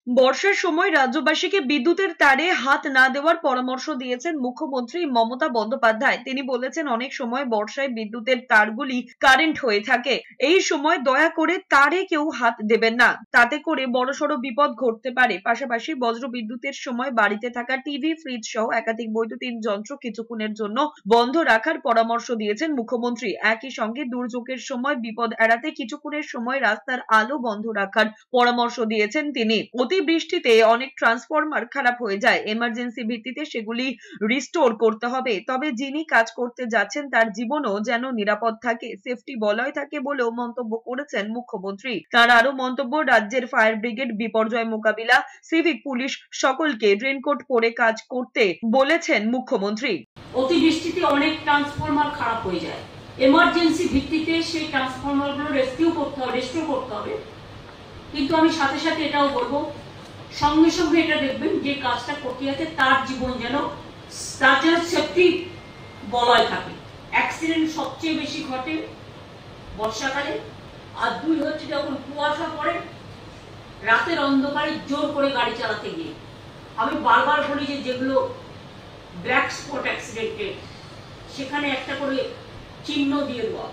বর্ষার সময় রাজ্যবাসীকে বিদ্যুতের তারে হাত না দেওয়ার পরামর্শ দিয়েছেন মুখ্যমন্ত্রী মমতা বন্দ্যোপাধ্যায়। তিনি বলেছেন, অনেক সময় বর্ষায় বিদ্যুতের তারগুলি কারেন্ট হয়ে থাকে। এই সময় দয়া করে তারে কেউ হাত দেবেন না, তাতে করে বড়সড় বিপদ ঘটতে পারে। পাশাপাশি বজ্র বিদ্যুতের সময় বাড়িতে থাকা টিভি, ফ্রিজ সহ একাধিক বৈদ্যুতিন যন্ত্র কিছুক্ষণের জন্য বন্ধ রাখার পরামর্শ দিয়েছেন মুখ্যমন্ত্রী। একই সঙ্গে দুর্যোগের সময় বিপদ এড়াতে কিছুক্ষণের সময় রাস্তার আলো বন্ধ রাখার পরামর্শ দিয়েছেন তিনি। অতিবৃষ্টিতে অনেক ট্রান্সফরমার খারাপ হয়ে যায়, এমার্জেন্সি ভিত্তিতে সেগুলি রিস্টোর করতে হবে। তবে যিনি কাজ করতে যাচ্ছেন তার জীবনও যেন নিরাপদ থাকে, সেফটি বলয় থাকে বলেও মন্তব্য করেছেন মুখ্যমন্ত্রী। তার আরো মন্তব্য, রাজ্যের ফায়ার ব্রিগেড, বিপর্যয় মোকাবিলা, সিভিক, পুলিশ সকলকে রেনকোট পরে কাজ করতে বলেছেন মুখ্যমন্ত্রী। অতিবৃষ্টিতে অনেক ট্রান্সফরমার খারাপ হয়ে যায়, এমার্জেন্সি ভিত্তিতে সেই ট্রান্সফরমারগুলো রেস্টোর করতে হবে। কিন্তু আমি সাথে সাথে এটাও বলবো, সঙ্গে সঙ্গে এটা দেখবেন যে কাজটা করতে আছে তার জীবন যেন সেফটি বলয় থাকে। অ্যাক্সিডেন্ট সবচেয়ে বেশি ঘটে বর্ষাকালে, আর দুই হচ্ছে যখন কুয়াশা পড়ে, রাতের অন্ধকারে জোর করে গাড়ি চালাতে গিয়ে। আমি বারবার বলি যে যেগুলো ব্ল্যাক স্পট অ্যাক্সিডেন্টে, সেখানে একটা করে চিহ্ন দিয়ে দেওয়া।